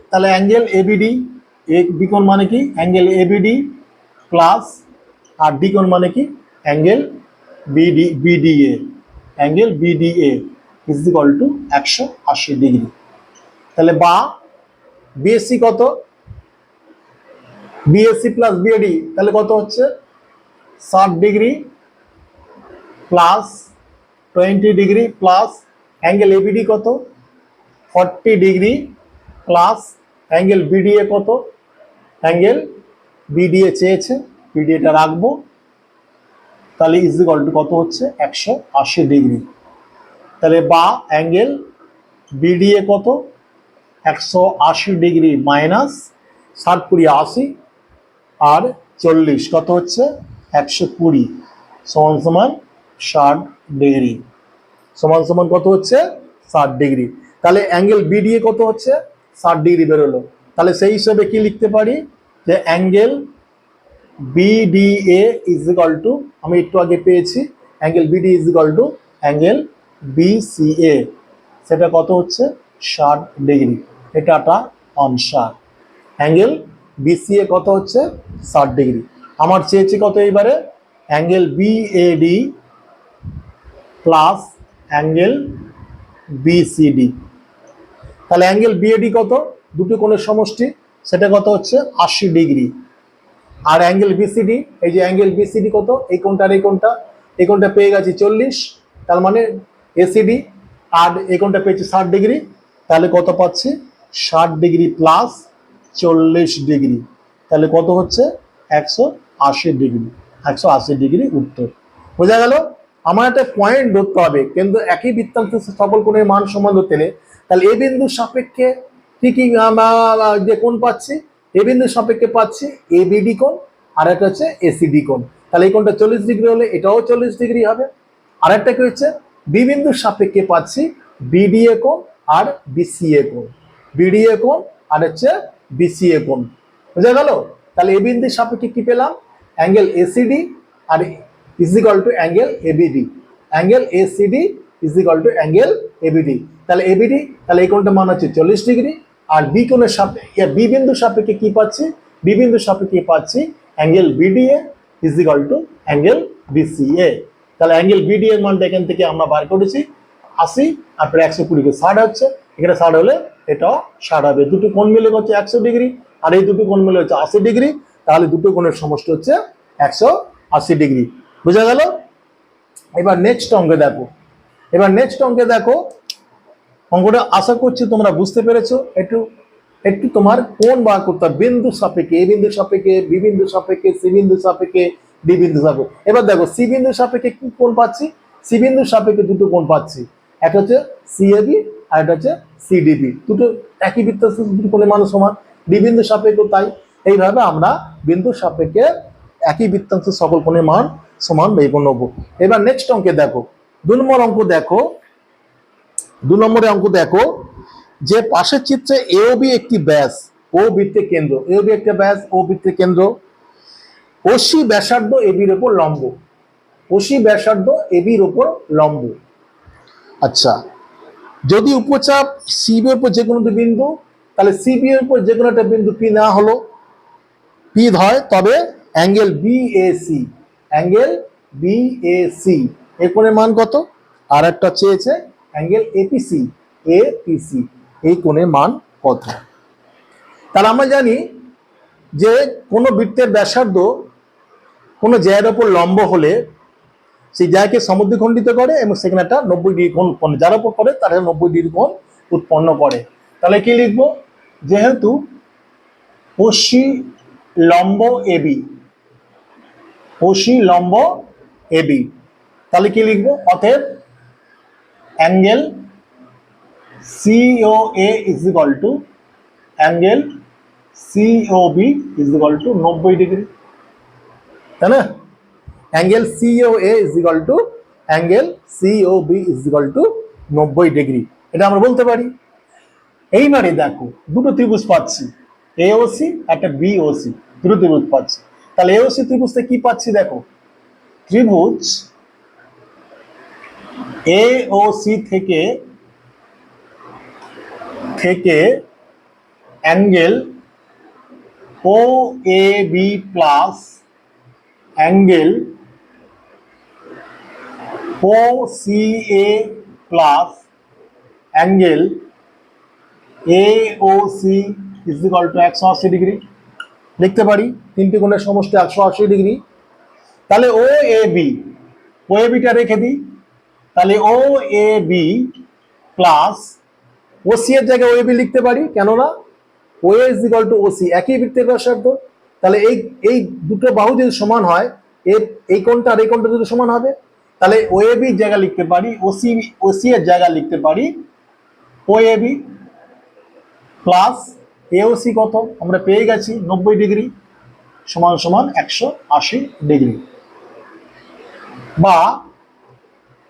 তাহলে অ্যাঙ্গেল এবিডি, বি কোণ মানে কি? অ্যাঙ্গেল এবিডি প্লাস আর ডি কোণ মানে কি? Angle BDA, angle BDA is equal to 180 degree. তাহলে বা বিএসসি কত? বিএসসি প্লাস বিএডি, তাহলে কত হচ্ছে? 60 degree plus 20 degree plus angle ABD কত? 40 ডিগ্রি প্লাস অ্যাঙ্গেল বিডিএ কত? অ্যাঙ্গেল বিডিএ চেয়েছে, বিডিএটা রাখবো। তাহলে ইজ ইকুয়াল টু কত হচ্ছে? 180 ডিগ্রি। তাহলে বা অ্যাঙ্গেল বিডিএ কত? 180 ডিগ্রি মাইনাস 60 20 80 আর 40 কত হচ্ছে? 120 সমান সমান 60 ডিগ্রি। সমান সমান কত হচ্ছে 60 ডিগ্রি। তাহলে অ্যাঙ্গেল বিডিএ কত হচ্ছে 60 ডিগ্রি বেরোলো। তাহলে সেই হিসাবে কি লিখতে পারি যে angle BDA is equal two, আমি একটু আগে পেয়েছি, angle BD is equal to angle BCA, সেটা কত হচ্ছে 60 ডিগ্রি। এটাটা অনসার। অ্যাঙ্গেল বিসিএ কত হচ্ছে 60 ডিগ্রি। আমার চেয়েছি কত এইবারে angle BAD plus angle BCD. তাহলে অ্যাঙ্গেল বিএডি কত, দুটো কোণের সমষ্টি, সেটা কত হচ্ছে 80 ডিগ্রি। আর অ্যাঙ্গেল বিসিডি, এই যে অ্যাঙ্গেল বিসিডি কত, এই কোণটা আর এই কোণটা পেয়ে গেছি 40, তার মানে এসিডি, আর এই কোণটা পেয়েছি 60 ডিগ্রি। তাহলে কত পাচ্ছি 60 ডিগ্রি প্লাস 40 ডিগ্রি, তাহলে কত হচ্ছে 180 ডিগ্রি। 180 ডিগ্রি উত্তর। বোঝা গেল? আমার একটা পয়েন্ট ধরতে হবে, কিন্তু একই বৃত্তান্তের সকল কোণের মান সমান ধরতে নেই। তাহলে এ বিন্দুর সাপেক্ষে কি কি যে কোণ পাচ্ছি, এ বিন্দুর সাপেক্ষে পাচ্ছি এবিডি কোণ, আর একটা হচ্ছে এসিডি কোণ। তাহলে এই কোণটা 40 ডিগ্রি হলে এটাও 40 ডিগ্রি হবে। আর একটা কি হচ্ছে বি বিন্দুর সাপেক্ষে পাচ্ছি বিডিএ কোণ আর বিসিএ কোণ, বিডিএ কোণ আর হচ্ছে বিসিএ কোণ। বুঝা গেল? তাহলে এ বিন্দুর সাপেক্ষে কি পেলাম অ্যাঙ্গেল এসিডি আর is equal to angle ABD, angle ACD is equal to angle ABD. তাহলে এবিডি, তাহলে এই কোণটা মান হচ্ছে 40 ডিগ্রি। আর বি কোণের সাপেক্ষে বি বিন্দুর সাপেক্ষে কি পাচ্ছি, বি বিন্দুর সাপেক্ষে পাচ্ছি angle BDA is equal to angle BCA. তাহলে অ্যাঙ্গেল বিডি এর মানটা এখান থেকে আমরা বার করেছি 80, আর 120 কে 60 হচ্ছে, এখানে 60 হলে এটাও 60 হবে। দুটো কোণ মিলে হচ্ছে 100 ডিগ্রি, আর এই দুটো কোণ মিলে হচ্ছে 80 ডিগ্রি। তাহলে দুটো কোণের সমষ্টি হচ্ছে 180 ডিগ্রি। বুঝা গেল? এবার নেক্সট অঙ্কে দেখো, এবার নেক্সট অঙ্কে দেখো, অঙ্কটা আশা করছি তোমরা বুঝতে পেরেছো। একটু একটু তোমার কোণ বার করতে হবে বিন্দু সাপেক্ষে, এ বিন্দু সাপেক্ষে, বি বিন্দু সাপেক্ষে, সি বিন্দু সাপেক্ষে, ডি বিন্দু সাপেক্ষে। এবার দেখো সি বিন্দু সাপেক্ষে কি কোণ পাচ্ছি, সি বিন্দু সাপেক্ষে দুটো কোণ পাচ্ছি, একটা হচ্ছে সিএবি আর একটা হচ্ছে সিডিবি। দুটো একই বৃত্তাংশের দুটো কোণের মান সমান, ডি বিন্দু সাপেক্ষে তাই। এইভাবে আমরা বিন্দু সাপেক্ষে একই বৃত্তাংশের সকল কোণের মান সমান বের করে নেবো। এবার নেক্সট অঙ্কে দেখো, 2 নম্বর অঙ্ক দেখো। 2 নম্বরে অঙ্ক দেখো যে পাশের চিত্রে এওবি একটি ব্যাস ও বৃত্তের কেন্দ্র, এওবি একটা ব্যাস ও বৃত্তের কেন্দ্র, ওসি ব্যাসার্ধ এবির উপর লম্ব, ওসি ব্যাসার্ধ এবির উপর লম্ব। আচ্ছা, যদি উপচাপ সিবি এর উপর যে কোনো দুই বিন্দু, তাহলে সিবি এর উপর যে কোনো একটা বিন্দু পি না হলো পি হয়, তবে অ্যাঙ্গেল বিএসি, অ্যাঙ্গেল বিএসি এর কোণের মান কত, আর একটা চেয়েছে অ্যাঙ্গেল এপিসি, এপিসি এই কোণের মান কত। তাহলে আমরা জানি যে কোনো বৃত্তের ব্যাসার্ধ কোনো জায়গার উপর লম্ব হলে সেই জায়গাকে সমদ্বিখণ্ডিত করে এবং সেখানে একটা 90 ডিগ্রি কোণ উৎপন্ন, যার উপর করে তারা 90 ডিগ্রি কোণ উৎপন্ন করে। তাহলে কি লিখবো, যেহেতু ওসি লম্ব এবি, ওসি লম্ব এবি, তাহলে কি লিখবো, অতএব angle COA is equal to angle COB is equal two 90 degree, তাই না? Angle COA is equal to angle COB is equal two 90 degree, এটা আমরা বলতে পারি। এইবারে দেখো দুটো ত্রিভুজ পাচ্ছি, এওসি একটা বিওসি, দুটো ত্রিভুজ পাচ্ছি। তাহলে এওসি ত্রিভুজে কি পাচ্ছি দেখো, ত্রিভুজ এওসি থেকে angle O A B plus angle O C A plus angle A O C is equal to 180 degree লিখতে পারি। তিনটি কোণের সমষ্টি 180 ডিগ্রি। তাহলে ও A B, O A beta রেখে দিই, তাহলে ও এ বি প্লাস ওসি এর জায়গায় ও এ বি লিখতে পারি, কেননা ও A is equal two OC, একই বৃত্তের ব্যাসার্ধ। তাহলে এই দুটো বাহু যদি সমান হয়, এই কোণটা আর এই কোণটা যদি সমান হবে, তাহলে ও এ বি জায়গা লিখতে পারি ওসি এর জায়গা লিখতে পারি ও এ বি প্লাস এওসি কত আমরা পেয়ে গেছি 90 ডিগ্রি সমান সমান 180 ডিগ্রি, বা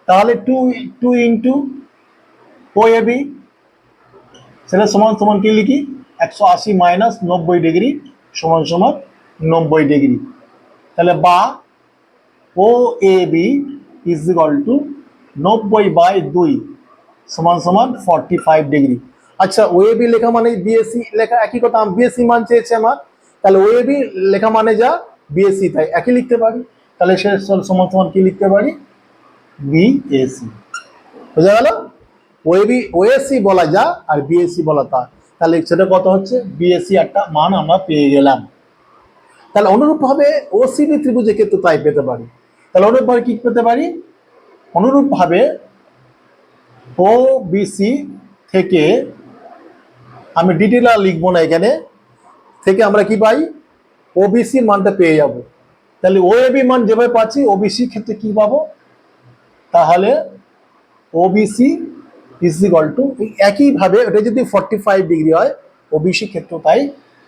তাহলে 2 ইন্টু ও এ বি, সেটা সমান সমান কি লিখি 180 মাইনাস 90 ডিগ্রি সমান সমান 90 ডিগ্রি। তাহলে বা ও A B is equal two 90/2 সমান সমান 45 ডিগ্রি। আচ্ছা ও এ বি লেখা মানে বিএসসি লেখা একই কথা, বিএসসি মান চেয়েছে আমার, তাহলে ও এ বি লেখা মানে যা বিএসসি তাই একই লিখতে পারি। তাহলে সে সমান সমান কি লিখতে পারি বিএসসি। বোঝা গেল? ওএবি ওএসসি বলা যা আর বিএসসি বলা তা। তাহলে সেটা কত হচ্ছে বিএসসি একটা মান আমরা পেয়ে গেলাম। তাহলে অনুরূপভাবে ওসিবি ত্রিভুজের ক্ষেত্রে তাই পেতে পারি। তাহলে অনুরূপভাবে কি পেতে পারি? অনুরূপভাবে ও বিসি থেকে আমি ডিটেল আর লিখবো না, এখানে থেকে আমরা কি পাই ওবিসির মানটা পেয়ে যাব। তাহলে ওএবি মান যেভাবে পাচ্ছি ওবিসির ক্ষেত্রে কি পাবো, তাহলে ওবিসি ইজ ইকুয়াল টু একইভাবে এটা যদি 45 ডিগ্রি হয় ওবিসি ক্ষেত্র তাই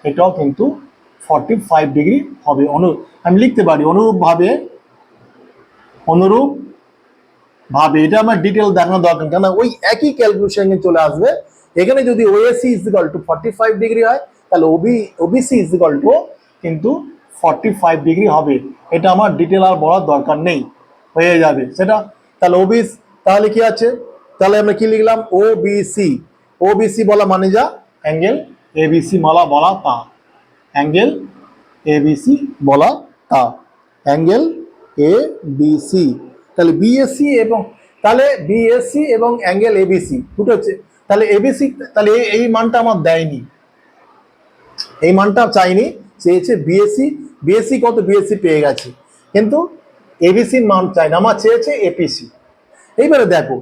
এটাও কিন্তু 45 ডিগ্রি হবে। আমি লিখতে পারি অনুরূপভাবে এটা আমার ডিটেল দেখানো দরকার, কেন ওই একই ক্যালকুলেশন চলে আসবে। এখানে যদি OAC is equal two 45 degree হয় তাহলে ওবিসি ইজ ইকুয়াল টু কিন্তু 45 ডিগ্রি হবে। এটা আমার ডিটেল আর বলার দরকার নেই, হয়ে যাবে সেটা। তাহলে তাহলে কি আছে, তাহলে আমরা কি লিখলাম ওবিসি বলা মানে যা অ্যাঙ্গেল এবিসি বলা তা, অ্যাঙ্গেল এবিসি বলা তা, অ্যাঙ্গেল এবিসি। তাহলে বিএসসি এবং অ্যাঙ্গেল এবিসি দুটো হচ্ছে। তাহলে এবিসি, তাহলে এই মানটা আমার দেয়নি, এই মানটা চাইনি, চেয়েছে বিএসসি কত বিএসসি পেয়ে গেছে, কিন্তু এবিসির মান চাই না, আমার চেয়েছে এপিসি। এইবারে দেখো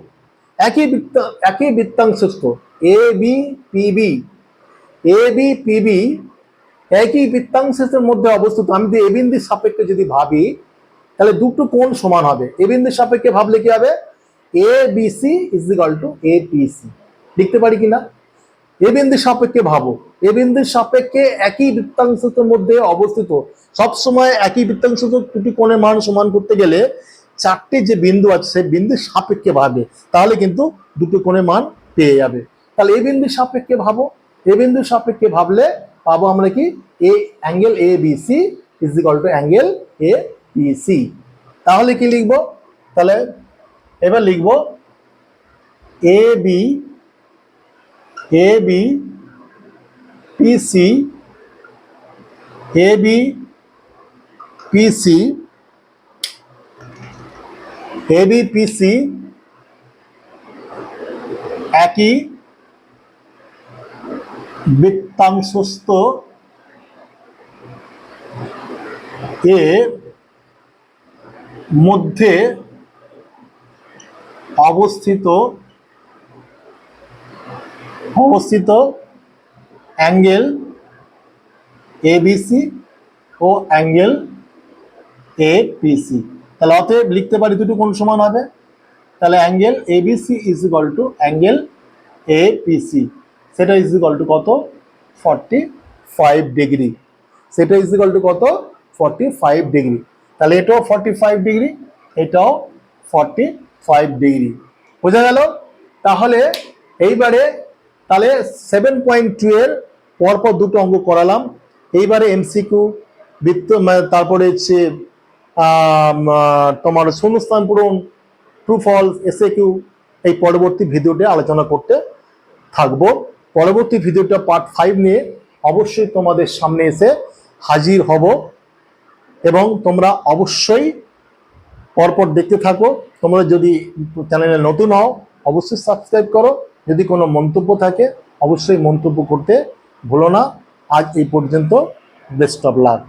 একই বৃত্তাংশস্থ এ বি পিবি একই বৃত্তাংশের মধ্যে অবস্থিত। আমি যদি এ বিন্দুর সাপেক্ষে যদি ভাবি তাহলে দুটো কোণ সমান হবে। এ বিন্দুর সাপেক্ষে ভাবলে কি হবে A BC is equal to APC লিখতে পারি কিনা। এ বিন্দুর সাপেক্ষে ভাবো, এ বিন্দুর সাপেক্ষে একই বৃত্তাংশের মধ্যে অবস্থিত, সবসময় একই বৃত্তাংশ দুটি কোণের মান সমান করতে গেলে চারটি যে বিন্দু আছে সেই বিন্দুর সাপেক্ষে ভাবে, তাহলে কিন্তু দুটো কোণের মান পেয়ে যাবে। তাহলে এই বিন্দুর সাপেক্ষে ভাবো, এই বিন্দুর সাপেক্ষে ভাবলে পাবো আমরা কি angle A BC is equal to angle A BC. তাহলে কি লিখবো, তাহলে এবার লিখবো এ বি পিসি একই বৃত্তাংশস্থ এর মধ্যে অবস্থিত অ্যাঙ্গেল এবিসি ও অ্যাঙ্গেল এপিসি। তাহলে অতএব লিখতে পারি দুটো কোণ সমান হবে। তাহলে angle ABC is equal to angle APC, সেটা ইজ ইকুয়াল টু কত 45 ডিগ্রি, সেটা ইজ ইকুয়াল টু কত 45 ডিগ্রি। তাহলে এটাও 45 ডিগ্রি, এটাও 45 ডিগ্রি। বোঝা গেল? তাহলে এইবারে তাহলে 7.2 এর পরপর দুটো অঙ্ক করালাম। এইবারে এমসিকিউ তারপরে হচ্ছে তোমার শূন্যস্থান পূরণ, ট্রু ফলস, এসএকিউ এই পরবর্তী ভিডিওতে আলোচনা করতে থাকবো। পরবর্তী ভিডিওটা পার্ট 5 নিয়ে অবশ্যই তোমাদের সামনে এসে হাজির হব এবং তোমরা অবশ্যই পরপর দেখতে থাকো। তোমরা যদি চ্যানেলে নতুন হও অবশ্যই সাবস্ক্রাইব করো। যদি কোনো মন্তব্য থাকে অবশ্যই মন্তব্য করতে ভুলো না। আজ এই পর্যন্ত, বেস্ট অফ লাক।